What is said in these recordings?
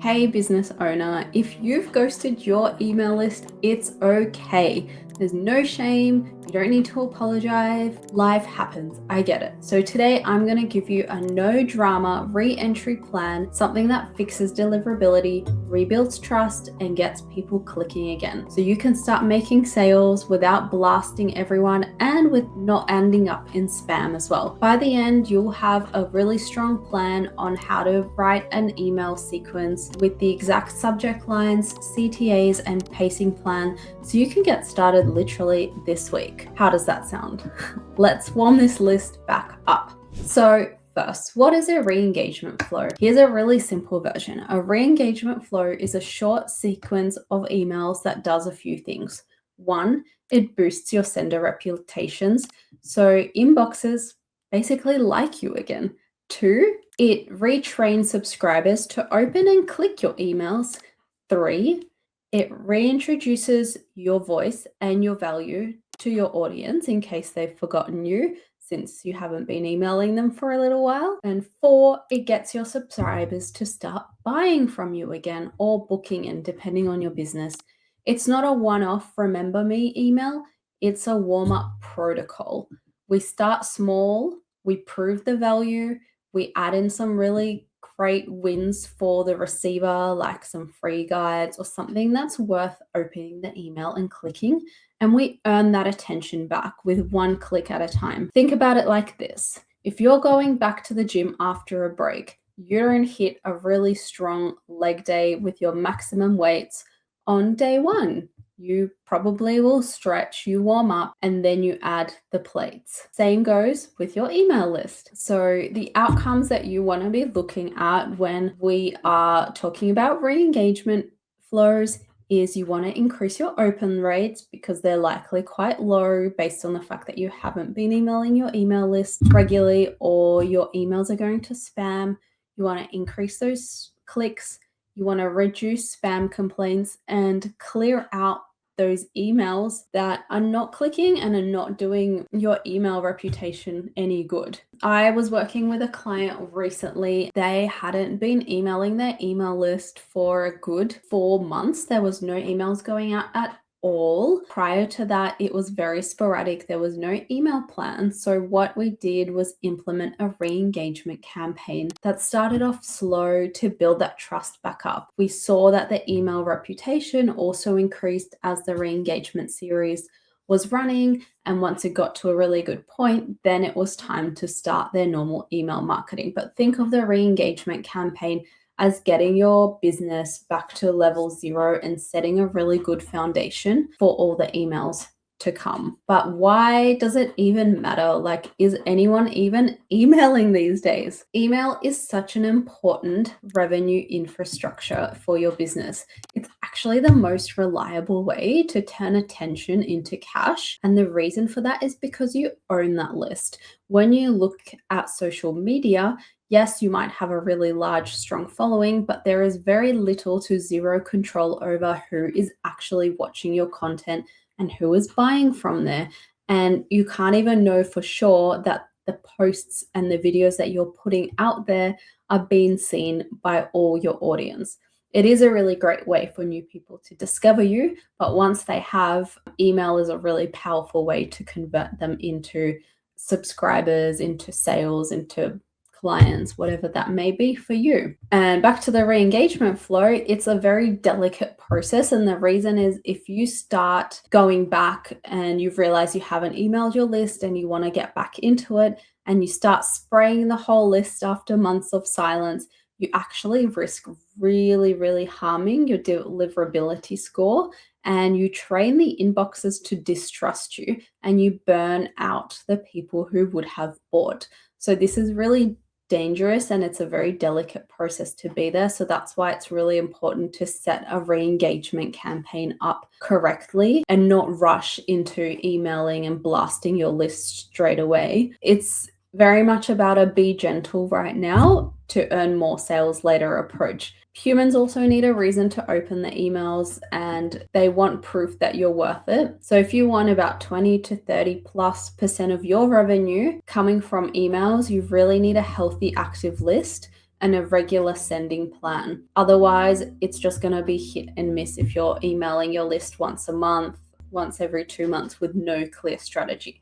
Hey business owner, if you've ghosted your email list, it's okay. There's no shame, you don't need to apologize. Life happens, I get it. So today I'm going to give you a no drama re-entry plan, something that fixes deliverability, rebuilds trust, and gets people clicking again. So you can start making sales without blasting everyone and with not ending up in spam as well. By the end, you'll have a really strong plan on how to write an email sequence with the exact subject lines, CTAs, and pacing plan so you can get started literally this week. How does that sound? Let's warm this list back up. So first, what is a re-engagement flow? Here's a really simple version. A re-engagement flow is a short sequence of emails that does a few things. One, it boosts your sender reputations. So inboxes basically like you again. Two, it retrains subscribers to open and click your emails. Three, it reintroduces your voice and your value to your audience in case they've forgotten you since you haven't been emailing them for a little while. And four, it gets your subscribers to start buying from you again or booking in, depending on your business. It's not a one-off remember me email, it's a warm-up protocol. We start small, we prove the value, we add in some really great wins for the receiver, like some free guides or something that's worth opening the email and clicking, and we earn that attention back with one click at a time. Think about it like this. If you're going back to the gym after a break, you don't hit a really strong leg day with your maximum weights on day one. You probably will stretch, you warm up, and then you add the plates. Same goes with your email list. So the outcomes that you want to be looking at when we are talking about re-engagement flows is you want to increase your open rates because they're likely quite low based on the fact that you haven't been emailing your email list regularly or your emails are going to spam. You want to increase those clicks. You want to reduce spam complaints and clear out those emails that are not clicking and are not doing your email reputation any good. I was working with a client recently. They hadn't been emailing their email list for a good 4 months. There was no emails going out at all. Prior to that, it was very sporadic. There was no email plan. So what we did was implement a re-engagement campaign that started off slow to build that trust back up. We saw that the email reputation also increased as the re-engagement series was running. And once it got to a really good point, then it was time to start their normal email marketing. But think of the re-engagement campaign as getting your business back to level 0 and setting a really good foundation for all the emails to come. But why does it even matter? Like, is anyone even emailing these days? Email is such an important revenue infrastructure for your business. It's actually the most reliable way to turn attention into cash. And the reason for that is because you own that list. When you look at social media, yes, you might have a really large, strong following, but there is very little to zero control over who is actually watching your content and who is buying from there. And you can't even know for sure that the posts and the videos that you're putting out there are being seen by all your audience. It is a really great way for new people to discover you, but once they have, email is a really powerful way to convert them into subscribers, into sales, into clients, whatever that may be for you. And back to the re-engagement flow, it's a very delicate process. And the reason is if you start going back and you've realized you haven't emailed your list and you want to get back into it and you start spraying the whole list after months of silence, you actually risk really harming your deliverability score, and you train the inboxes to distrust you and you burn out the people who would have bought. So this is really dangerous and it's a very delicate process to be there. So that's why it's really important to set a re-engagement campaign up correctly and not rush into emailing and blasting your list straight away. It's very much about a be gentle right now to earn more sales later approach. Humans also need a reason to open the emails and they want proof that you're worth it. So if you want about 20 to 30+% of your revenue coming from emails, you really need a healthy active list and a regular sending plan. Otherwise, it's just going to be hit and miss if you're emailing your list once a month, once every 2 months with no clear strategy.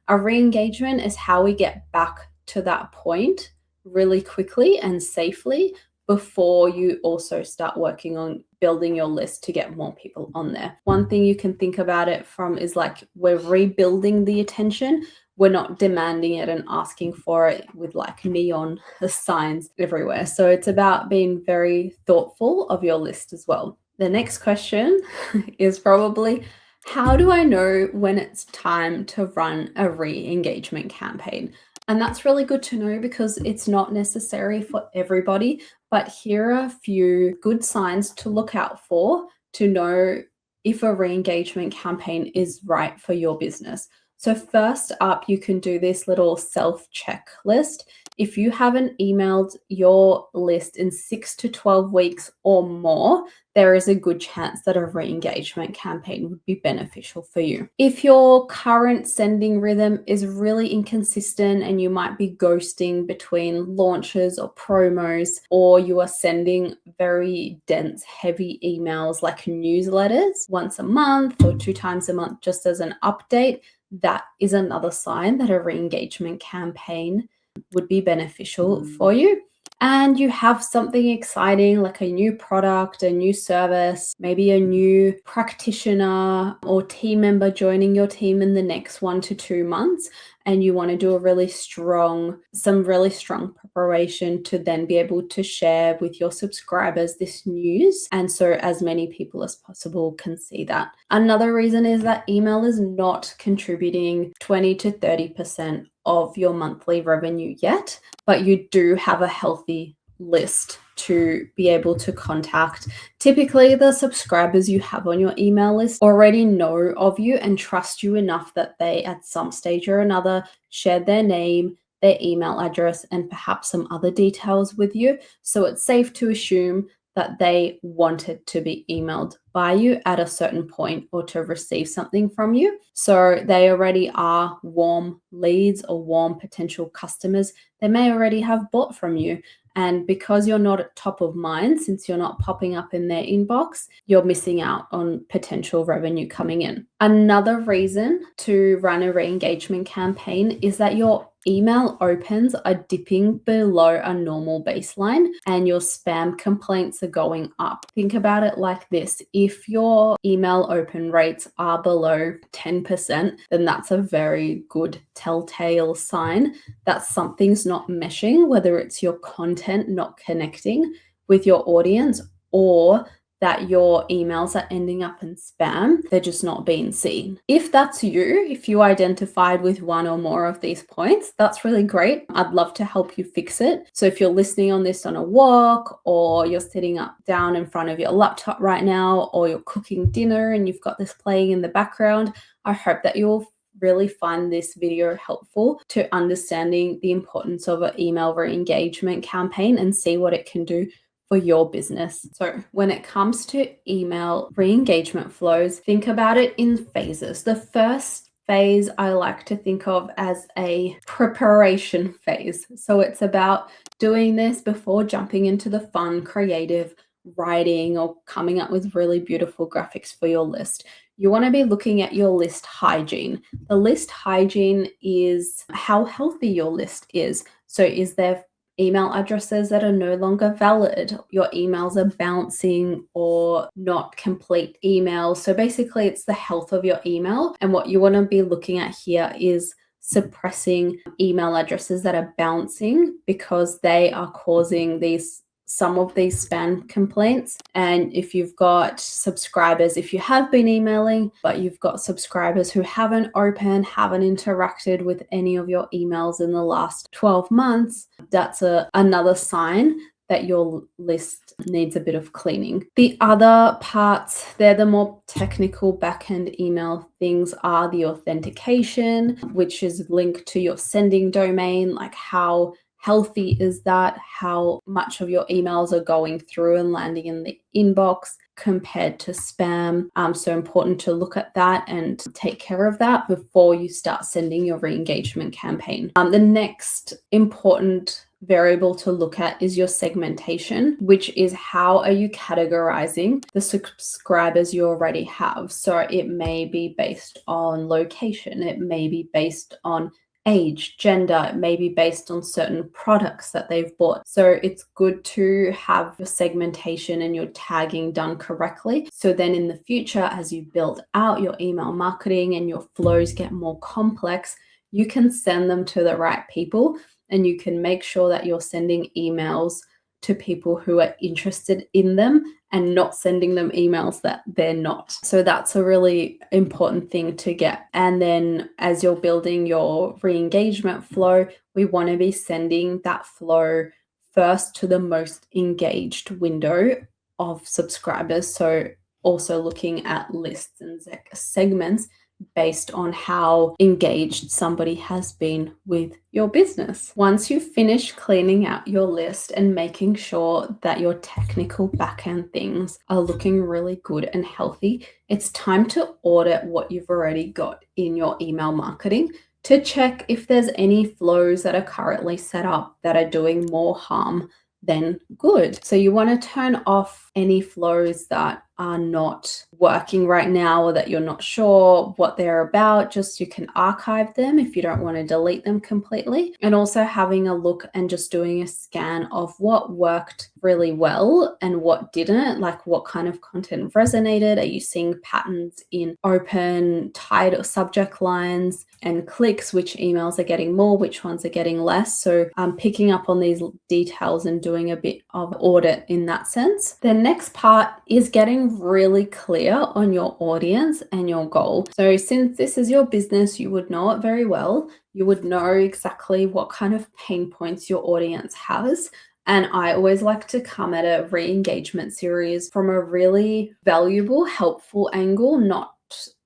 A re-engagement is how we get back to that point really quickly and safely before you also start working on building your list to get more people on there. One thing you can think about it from is like we're rebuilding the attention. We're not demanding it and asking for it with like neon signs everywhere. So it's about being very thoughtful of your list as well. The next question is probably, how do I know when it's time to run a re-engagement campaign? And that's really good to know because it's not necessary for everybody, but here are a few good signs to look out for to know if a re-engagement campaign is right for your business. So first up, you can do this little self-checklist. If you haven't emailed your list in 6 to 12 weeks or more, there is a good chance that a re-engagement campaign would be beneficial for you. If your current sending rhythm is really inconsistent and you might be ghosting between launches or promos, or you are sending very dense, heavy emails like newsletters once a month or 2 times a month just as an update, that is another sign that a re-engagement campaign would be beneficial for you. And you have something exciting like a new product, a new service, maybe a new practitioner or team member joining your team in the next 1 to 2 months, and you want to do some really strong preparation to then be able to share with your subscribers this news, and so as many people as possible can see that. Another reason is that email is not contributing 20 to 30% of your monthly revenue yet, but you do have a healthy list to be able to contact. Typically, the subscribers you have on your email list already know of you and trust you enough that they, at some stage or another, shared their name, their email address, and perhaps some other details with you. So it's safe to assume that they wanted to be emailed by you at a certain point or to receive something from you. So they already are warm leads or warm potential customers. They may already have bought from you. And because you're not at top of mind, since you're not popping up in their inbox, you're missing out on potential revenue coming in. Another reason to run a re-engagement campaign is that your email opens are dipping below a normal baseline and your spam complaints are going up. Think about it like this. If your email open rates are below 10%, then that's a very good telltale sign that something's not meshing, whether it's your content not connecting with your audience or that your emails are ending up in spam, they're just not being seen. If that's you, if you identified with one or more of these points, that's really great. I'd love to help you fix it. So if you're listening on this on a walk, or you're sitting up down in front of your laptop right now, or you're cooking dinner and you've got this playing in the background, I hope that you'll really find this video helpful to understanding the importance of an email re-engagement campaign and see what it can do for your business. So when it comes to email re-engagement flows, think about it in phases. The first phase I like to think of as a preparation phase. So it's about doing this before jumping into the fun, creative writing or coming up with really beautiful graphics for your list. You want to be looking at your list hygiene. The list hygiene is how healthy your list is. So is there email addresses that are no longer valid? Your emails are bouncing or not complete emails. So basically it's the health of your email. And what you want to be looking at here is suppressing email addresses that are bouncing because they are causing some of these spam complaints. And if you've got subscribers, if you have been emailing, but you've got subscribers who haven't opened, haven't interacted with any of your emails in the last 12 months, that's another sign that your list needs a bit of cleaning. The other parts, they're the more technical backend email things, are the authentication, which is linked to your sending domain, like how healthy is that? How much of your emails are going through and landing in the inbox compared to spam? So important to look at that and take care of that before you start sending your re-engagement campaign. The next important variable to look at is your segmentation, which is how are you categorizing the subscribers you already have. So it may be based on location, it may be based on age, gender, it may be based on certain products that they've bought. So it's good to have your segmentation and your tagging done correctly. So then in the future, as you build out your email marketing and your flows get more complex, you can send them to the right people, and you can make sure that you're sending emails to people who are interested in them and not sending them emails that they're not. So that's a really important thing to get. And then as you're building your re-engagement flow, we want to be sending that flow first to the most engaged window of subscribers. So also looking at lists and segments based on how engaged somebody has been with your business. Once you finish cleaning out your list and making sure that your technical backend things are looking really good and healthy, it's time to audit what you've already got in your email marketing to check if there's any flows that are currently set up that are doing more harm than good. So you want to turn off any flows that are not working right now or that you're not sure what they're about. Just you can archive them if you don't want to delete them completely. And also having a look and just doing a scan of what worked really well and what didn't, like what kind of content resonated. Are you seeing patterns in open title subject lines and clicks? Which emails are getting more, which ones are getting less? So picking up on these details and doing a bit of audit in that sense. The next part is getting really clear on your audience and your goal. So since this is your business, you would know it very well. You would know exactly what kind of pain points your audience has. And I always like to come at a re-engagement series from a really valuable, helpful angle, not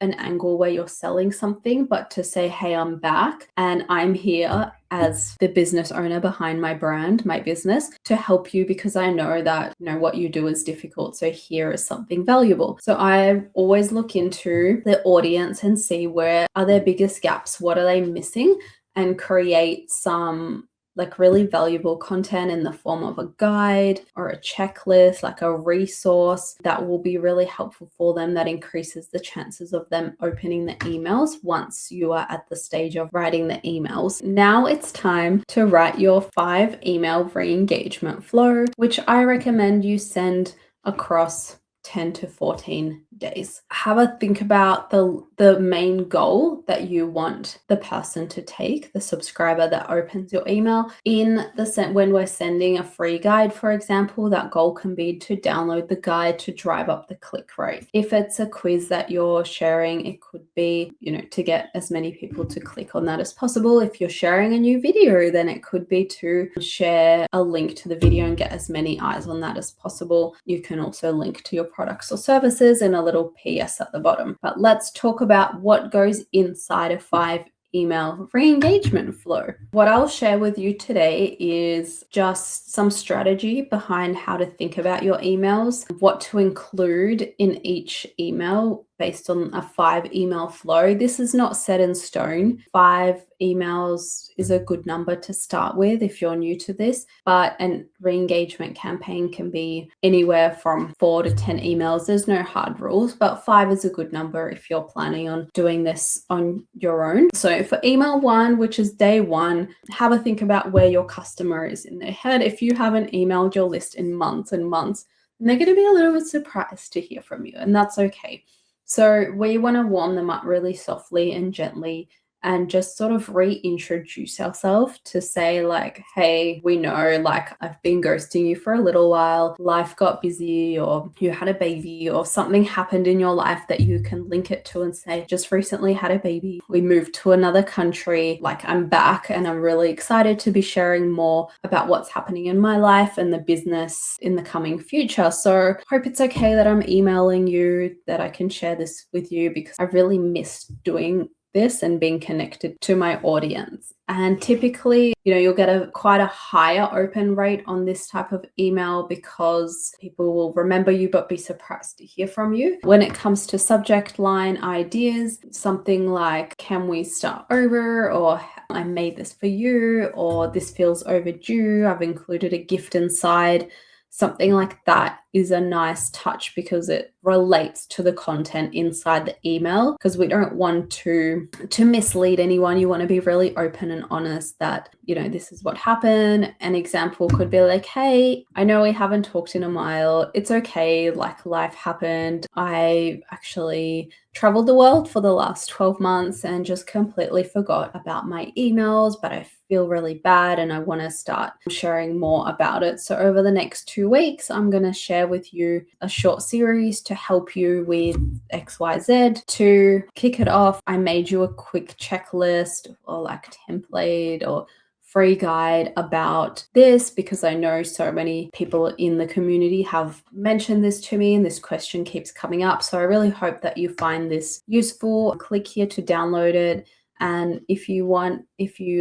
an angle where you're selling something, but to say, hey, I'm back and I'm here as the business owner behind my brand, my business, to help you because I know that, what you do is difficult. So here is something valuable. So I always look into the audience and see where are their biggest gaps, what are they missing, and create some like really valuable content in the form of a guide or a checklist, like a resource that will be really helpful for them, that increases the chances of them opening the emails once you are at the stage of writing the emails. Now it's time to write your 5 email re-engagement flow, which I recommend you send across 10 to 14 days. Have a think about the main goal that you want the person to take, the subscriber that opens your email. When we're sending a free guide, for example, that goal can be to download the guide to drive up the click rate. If it's a quiz that you're sharing, it could be, to get as many people to click on that as possible. If you're sharing a new video, then it could be to share a link to the video and get as many eyes on that as possible. You can also link to your products or services and a little PS at the bottom. But let's talk about what goes inside a 5 email re-engagement flow. What I'll share with you today is just some strategy behind how to think about your emails, what to include in each email based on a 5 email flow. This is not set in stone. 5 emails is a good number to start with if you're new to this, but a re-engagement campaign can be anywhere from 4 to 10 emails. There's no hard rules, but 5 is a good number if you're planning on doing this on your own. So for email 1, which is day 1, have a think about where your customer is in their head. If you haven't emailed your list in months and months, they're going to be a little bit surprised to hear from you, and that's okay. So we want to warm them up really softly and gently and just sort of reintroduce ourselves to say like, hey, we know like I've been ghosting you for a little while, life got busy, or you had a baby, or something happened in your life that you can link it to and say, just recently had a baby, we moved to another country, like I'm back and I'm really excited to be sharing more about what's happening in my life and the business in the coming future. So hope it's okay that I'm emailing you, that I can share this with you because I really missed doing this and being connected to my audience. And typically, you'll get quite a higher open rate on this type of email because people will remember you but be surprised to hear from you. When it comes to subject line ideas, something like, can we start over? Or I made this for you, or this feels overdue, I've included a gift inside. Something like that is a nice touch because it relates to the content inside the email, because we don't want to mislead anyone. You want to be really open and honest that, this is what happened. An example could be like, hey, I know we haven't talked in a while. It's okay. Like, life happened. I actually traveled the world for the last 12 months and just completely forgot about my emails, but I feel really bad and I want to start sharing more about it. So over the next 2 weeks, I'm going to share with you a short series to help you with XYZ. To kick it off, I made you a quick checklist or like template or free guide about this because I know so many people in the community have mentioned this to me and this question keeps coming up. So I really hope that you find this useful. Click here to download it. And if you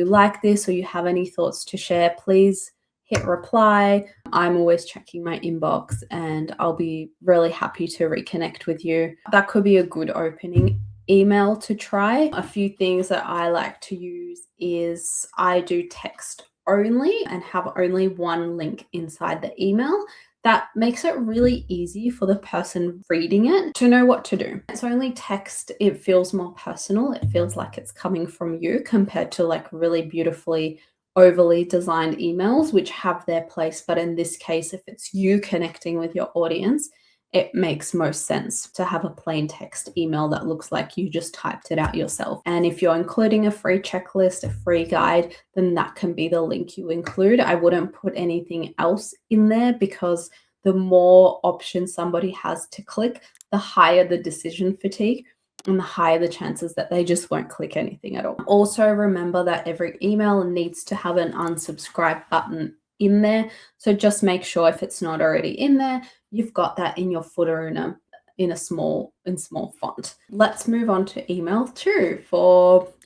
like this or you have any thoughts to share, please hit reply. I'm always checking my inbox and I'll be really happy to reconnect with you. That could be a good opening email to try. A few things that I like to use is I do text only and have only one link inside the email. That makes it really easy for the person reading it to know what to do. It's only text. It feels more personal. It feels like it's coming from you compared to like really beautifully overly designed emails, which have their place. But in this case, if it's you connecting with your audience, it makes most sense to have a plain text email that looks like you just typed it out yourself. And if you're including a free checklist, a free guide, then that can be the link you include. I wouldn't put anything else in there because the more options somebody has to click, the higher the decision fatigue and the higher the chances that they just won't click anything at all. Also, remember that every email needs to have an unsubscribe button in there. So just make sure if it's not already in there, you've got that in your footer in small font. Let's move on to email 2.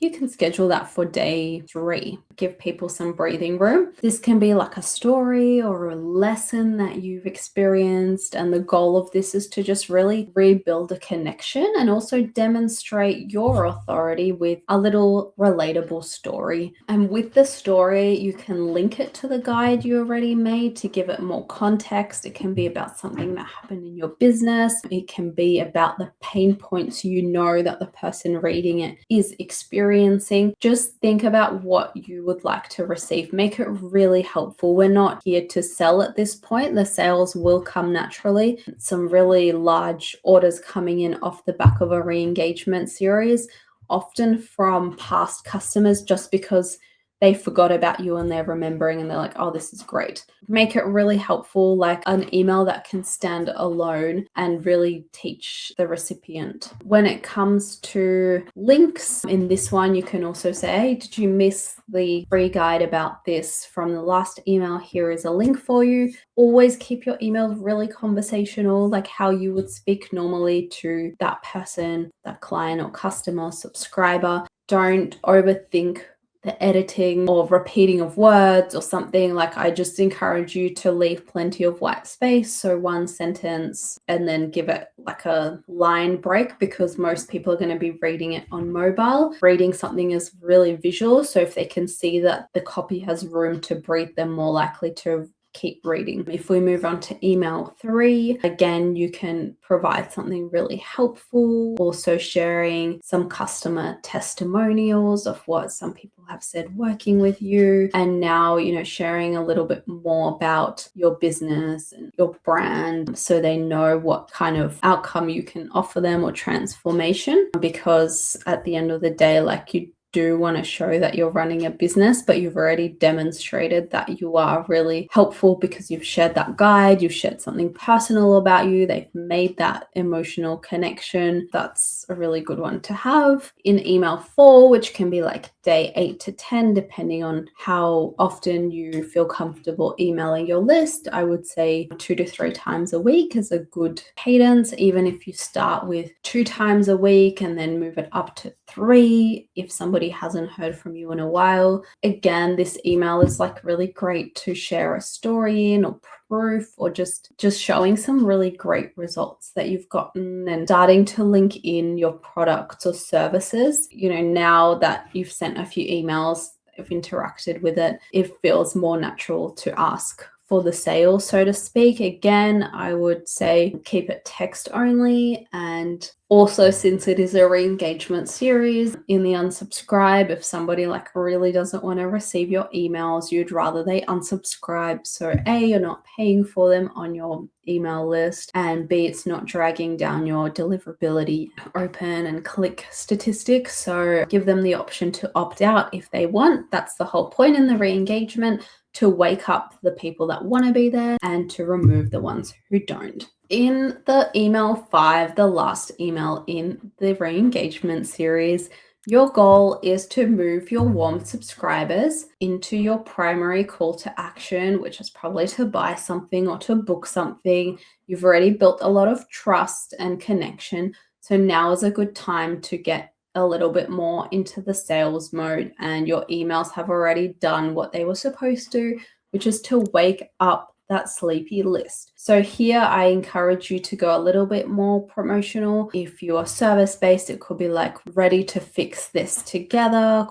You can schedule that for day 3. Give people some breathing room. This can be like a story or a lesson that you've experienced, and the goal of this is to just really rebuild a connection and also demonstrate your authority with a little relatable story. And with the story, you can link it to the guide you already made to give it more context. It can be about something that happened in your business. It can be about the pain points that the person reading it is experiencing. Just think about what you would like to receive. Make it really helpful. We're not here to sell at this point. The sales will come naturally. Some really large orders coming in off the back of a re-engagement series, often from past customers, just because they forgot about you and they're remembering and they're like, oh, this is great. Make it really helpful, like an email that can stand alone and really teach the recipient. When it comes to links, in this one, you can also say, hey, did you miss the free guide about this from the last email? Here is a link for you. Always keep your emails really conversational, like how you would speak normally to that person, that client or customer, subscriber. Don't overthink the editing or repeating of words or something. Like, I just encourage you to leave plenty of white space. So one sentence and then give it like a line break, because most people are going to be reading it on mobile. Reading something is really visual. So if they can see that the copy has room to breathe, they're more likely to keep reading. If we move on to email 3, again, you can provide something really helpful, also sharing some customer testimonials of what some people have said working with you, and now, sharing a little bit more about your business and your brand so they know what kind of outcome you can offer them or transformation, because at the end of the day, like, you do want to show that you're running a business, but you've already demonstrated that you are really helpful because you've shared that guide, you've shared something personal about you, they've made that emotional connection. That's a really good one to have. In email 4, which can be like day 8 to 10, depending on how often you feel comfortable emailing your list, I would say 2 to 3 times a week is a good cadence. Even if you start with 2 times a week and then move it up to 3 if somebody hasn't heard from you in a while. Again, this email is like really great to share a story in or proof, or just showing some really great results that you've gotten and starting to link in your products or services. Now that you've sent a few emails, I've interacted with it, it feels more natural to ask for the sale, so to speak. Again, I would say keep it text only. And also, since it is a re-engagement series, in the unsubscribe, if somebody like really doesn't want to receive your emails, you'd rather they unsubscribe. So A, you're not paying for them on your email list, and B, it's not dragging down your deliverability, open and click statistics. So give them the option to opt out if they want. That's the whole point in the re-engagement, to wake up the people that want to be there and to remove the ones who don't. In the email 5, the last email in the re-engagement series, your goal is to move your warm subscribers into your primary call to action, which is probably to buy something or to book something. You've already built a lot of trust and connection. So now is a good time to get a little bit more into the sales mode, and your emails have already done what they were supposed to, which is to wake up that sleepy list. So here I encourage you to go a little bit more promotional. If you are service-based, it could be like ready to fix this together, ?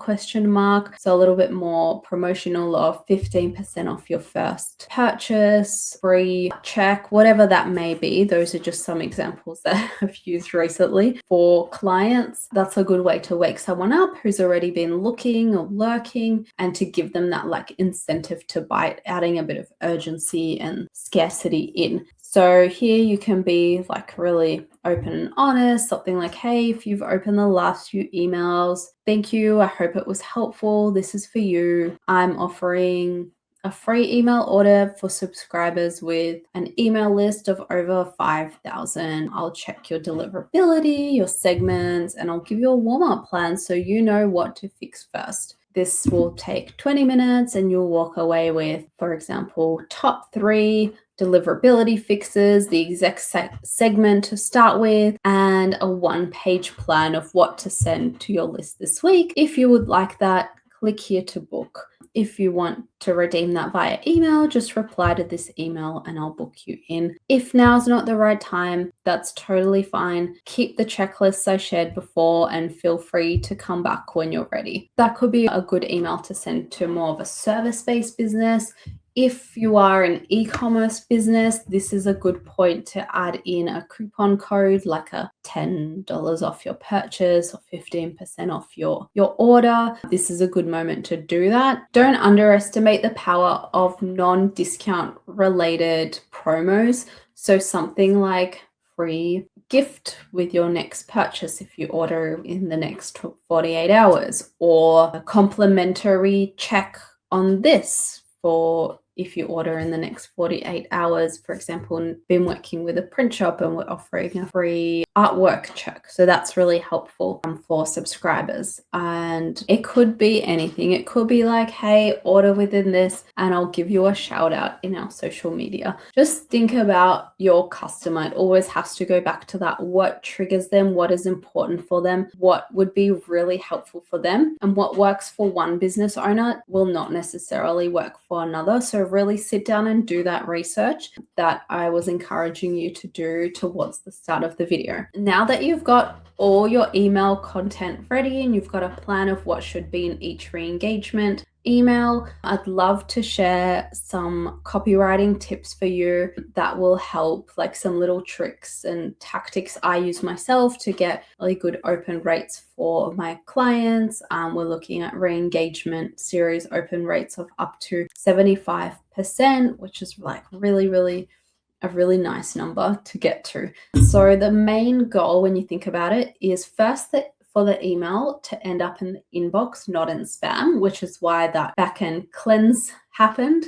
So a little bit more promotional, of 15% off your first purchase, free check, whatever that may be. Those are just some examples that I've used recently for clients. That's a good way to wake someone up who's already been looking or lurking, and to give them that like incentive to bite, adding a bit of urgency and scarcity in. So here you can be like really open and honest, something like, hey, if you've opened the last few emails, thank you. I hope it was helpful. This is for you. I'm offering a free email order for subscribers with an email list of over 5,000. I'll check your deliverability, your segments, and I'll give you a warm-up plan so you know what to fix first. This will take 20 minutes and you'll walk away with, for example, top 3 deliverability fixes, the exact segment to start with, and a 1-page plan of what to send to your list this week. If you would like that, click here to book. If you want to redeem that via email, just reply to this email and I'll book you in. If now's not the right time, that's totally fine. Keep the checklists I shared before and feel free to come back when you're ready. That could be a good email to send to more of a service-based business. If you are an e-commerce business, this is a good point to add in a coupon code, like a $10 off your purchase or 15% off your order. This is a good moment to do that. Don't underestimate the power of non-discount related promos. So something like free gift with your next purchase if you order in the next 48 hours, or a complimentary check on this for if you order in the next 48 hours. For example, been working with a print shop and we're offering a free artwork check. So that's really helpful for subscribers. And it could be anything. It could be like, hey, order within this and I'll give you a shout out in our social media. Just think about your customer. It always has to go back to that. What triggers them? What is important for them? What would be really helpful for them? And what works for one business owner will not necessarily work for another. So really sit down and do that research that I was encouraging you to do towards the start of the video. Now that you've got all your email content ready and you've got a plan of what should be in each re-engagement email, I'd love to share some copywriting tips for you that will help, like some little tricks and tactics I use myself to get really good open rates for my clients. We're looking at re-engagement series open rates of up to 75%, which is like really a really nice number to get to. So the main goal when you think about it is for the email to end up in the inbox, not in spam, which is why that back-end cleanse happened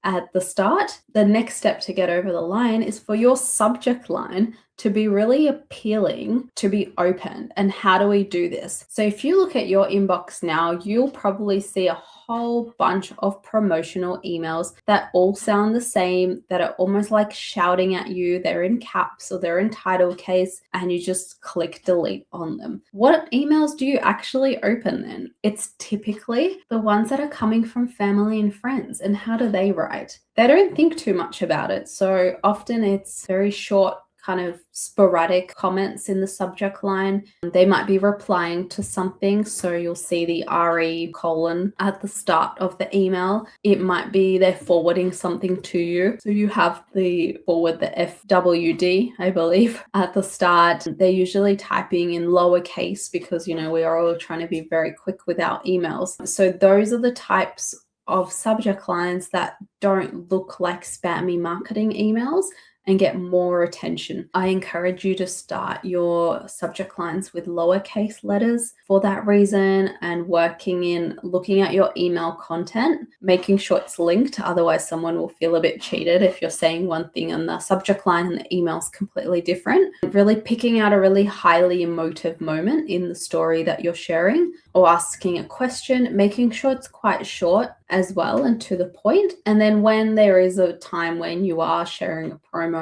at the start. The next step to get over the line is for your subject line to be really appealing, to be open. And how do we do this? So if you look at your inbox now, you'll probably see a whole bunch of promotional emails that all sound the same, that are almost like shouting at you. They're in caps or they're in title case, and you just click delete on them. What emails do you actually open then? It's typically the ones that are coming from family and friends. And how do they write? They don't think too much about it. So often it's very short, kind of sporadic comments in the subject line. They might be replying to something, so you'll see the RE colon at the start of the email. It might be they're forwarding something to you, so you have the forward, the FWD, I believe, at the start. They're usually typing in lowercase because, you know, we are all trying to be very quick with our emails. So those are the types of subject lines that don't look like spammy marketing emails and get more attention. I encourage you to start your subject lines with lowercase letters for that reason, and looking at your email content, making sure it's linked. Otherwise, someone will feel a bit cheated if you're saying one thing in the subject line and the email's completely different. Really picking out a really highly emotive moment in the story that you're sharing, or asking a question, making sure it's quite short as well and to the point. And then when there is a time when you are sharing a promo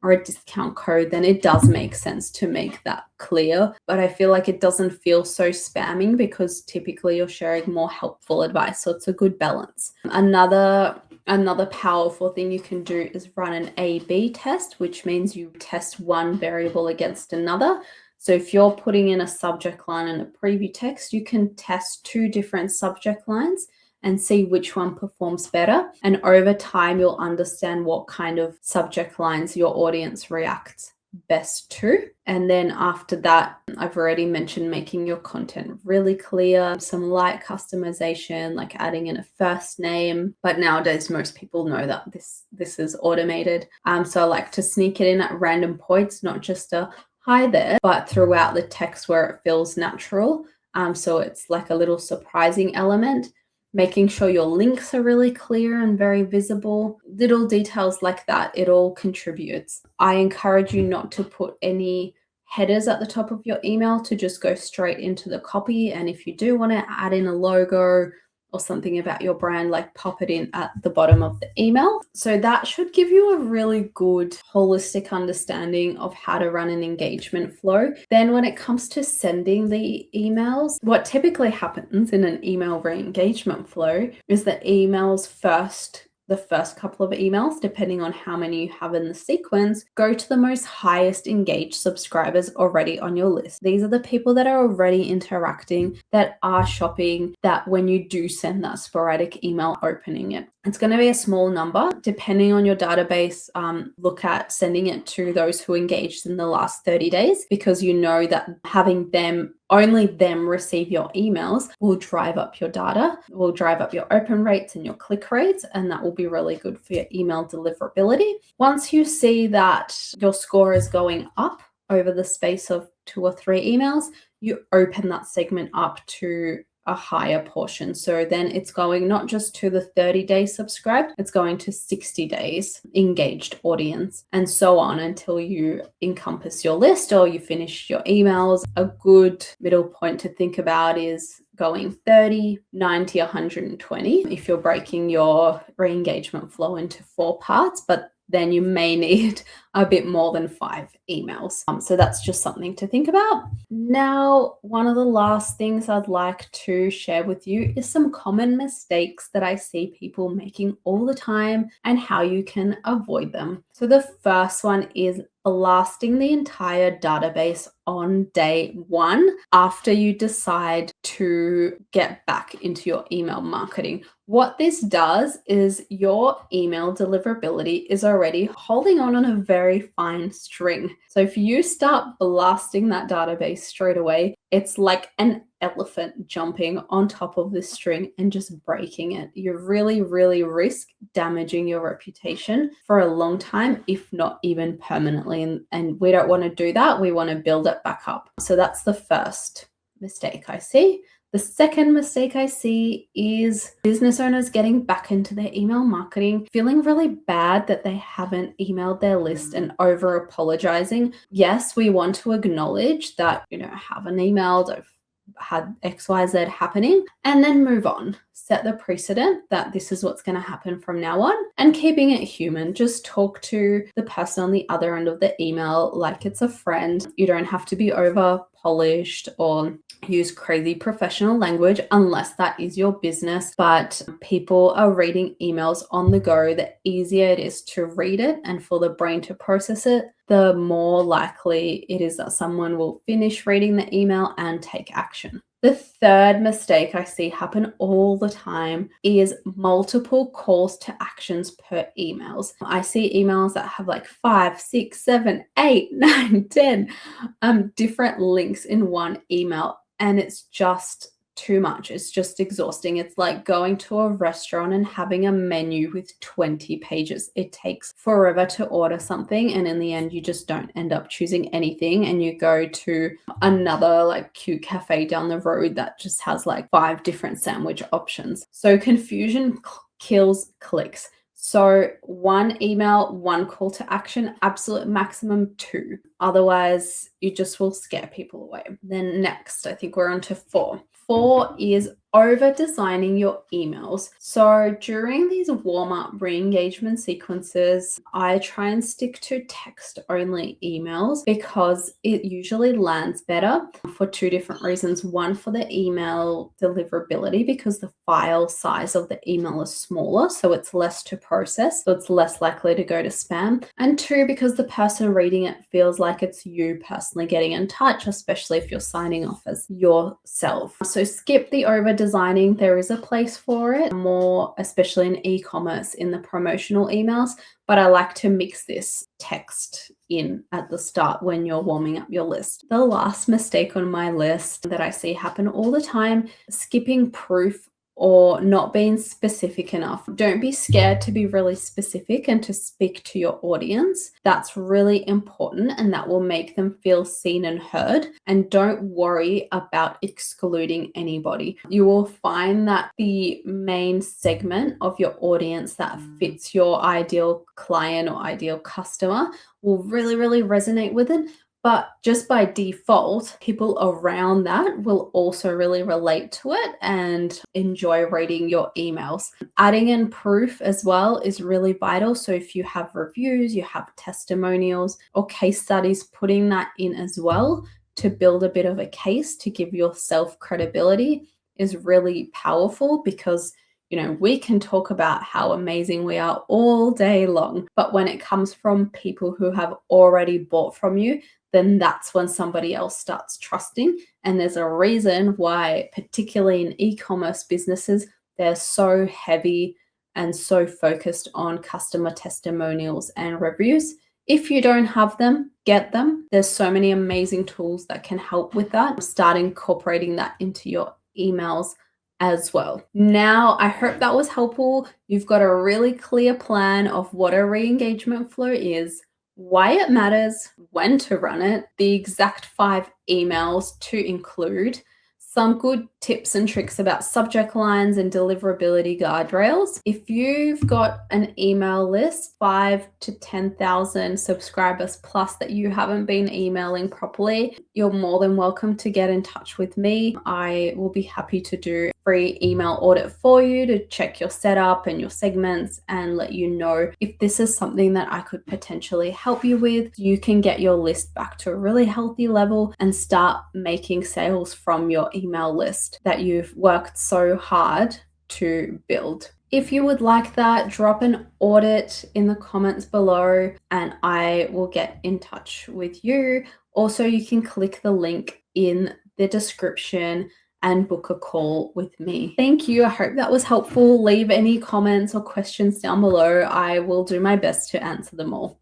or a discount code, then it does make sense to make that clear. But I feel like it doesn't feel so spamming because typically you're sharing more helpful advice. So it's a good balance. Another powerful thing you can do is run an A/B test, which means you test one variable against another. So if you're putting in a subject line and a preview text, you can test two different subject lines and see which one performs better. And over time, you'll understand what kind of subject lines your audience reacts best to. And then after that, I've already mentioned making your content really clear, some light customization, like adding in a first name. But nowadays, most people know that this is automated. So I like to sneak it in at random points, not just a hi there, but throughout the text where it feels natural. So it's like a little surprising element. Making sure your links are really clear and very visible. Little details like that, it all contributes. I encourage you not to put any headers at the top of your email, to just go straight into the copy. And if you do want to add in a logo or something about your brand, like pop it in at the bottom of the email. So that should give you a really good holistic understanding of how to run an engagement flow. Then when it comes to sending the emails, what typically happens in an email re-engagement flow is that the first couple of emails, depending on how many you have in the sequence, go to the most highest engaged subscribers already on your list. These are the people that are already interacting, that are shopping, that when you do send that sporadic email opening it, it's going to be a small number. Depending on your database, look at sending it to those who engaged in the last 30 days, because you know that having only them receive your emails will drive up your data, will drive up your open rates and your click rates, and that will be really good for your email deliverability. Once you see that your score is going up over the space of 2 or 3 emails, you open that segment up to a higher portion. So then it's going not just to the 30 days subscribed, it's going to 60 days engaged audience, and so on until you encompass your list or you finish your emails. A good middle point to think about is going 30, 90, 120 if you're breaking your re-engagement flow into 4 parts, but then you may need a bit more than 5 emails. So that's just something to think about. Now, one of the last things I'd like to share with you is some common mistakes that I see people making all the time and how you can avoid them. So the first one is blasting the entire database on day 1 after you decide to get back into your email marketing. What this does is your email deliverability is already holding on a very fine string. So if you start blasting that database straight away, it's like an elephant jumping on top of this string and just breaking it. You really, really risk damaging your reputation for a long time, if not even permanently. And we don't want to do that. We want to build it back up. So that's the first mistake I see. The second mistake I see is business owners getting back into their email marketing, feeling really bad that they haven't emailed their list and over apologizing. Yes, we want to acknowledge that, I haven't emailed, I've had XYZ happening, and then move on. Set the precedent that this is what's going to happen from now on, and keeping it human. Just talk to the person on the other end of the email like it's a friend. You don't have to be over polished or use crazy professional language unless that is your business. But people are reading emails on the go. The easier it is to read it and for the brain to process it, the more likely it is that someone will finish reading the email and take action. The third mistake I see happen all the time is multiple calls to actions per emails. I see emails that have like 5, 6, 7, 8, 9, 10 different links in one email, and it's just too much. It's just exhausting. It's like going to a restaurant and having a menu with 20 pages. It takes forever to order something, and in the end you just don't end up choosing anything, and you go to another like cute cafe down the road that just has like 5 different sandwich options. So confusion kills clicks. So 1 email, 1 call to action, absolute maximum 2. Otherwise, you just will scare people away. Then next, I think we're on to 4. 4 is over designing your emails. So during these warm-up re-engagement sequences, I try and stick to text only emails because it usually lands better for 2 different reasons. One, for the email deliverability, because the file size of the email is smaller, so it's less to process, so it's less likely to go to spam. And 2, because the person reading it feels like it's you personally getting in touch, especially if you're signing off as yourself. So skip the over designing. There is a place for it, more especially in e-commerce in the promotional emails, but I like to mix this text in at the start when you're warming up your list. The last mistake on my list that I see happen all the time, skipping proof or not being specific enough. Don't be scared to be really specific and to speak to your audience. That's really important, and that will make them feel seen and heard. And don't worry about excluding anybody. You will find that the main segment of your audience that fits your ideal client or ideal customer will really resonate with it. But just by default, people around that will also really relate to it and enjoy reading your emails. Adding in proof as well is really vital. So if you have reviews, you have testimonials or case studies, putting that in as well to build a bit of a case to give yourself credibility is really powerful, because we can talk about how amazing we are all day long, but when it comes from people who have already bought from you, then that's when somebody else starts trusting. And there's a reason why, particularly in e-commerce businesses, they're so heavy and so focused on customer testimonials and reviews. If you don't have them, get them. There's so many amazing tools that can help with that. Start incorporating that into your emails as well. Now, I hope that was helpful. You've got a really clear plan of what a re-engagement flow is, why it matters, when to run it, the exact 5 emails to include, some good tips and tricks about subject lines and deliverability guardrails. If you've got an email list, 5 to 10,000 subscribers plus that you haven't been emailing properly, you're more than welcome to get in touch with me. I will be happy to do a free email audit for you to check your setup and your segments and let you know if this is something that I could potentially help you with. You can get your list back to a really healthy level and start making sales from your email list that you've worked so hard to build. If you would like that, drop an audit in the comments below and I will get in touch with you. Also, you can click the link in the description and book a call with me. Thank you. I hope that was helpful. Leave any comments or questions down below. I will do my best to answer them all.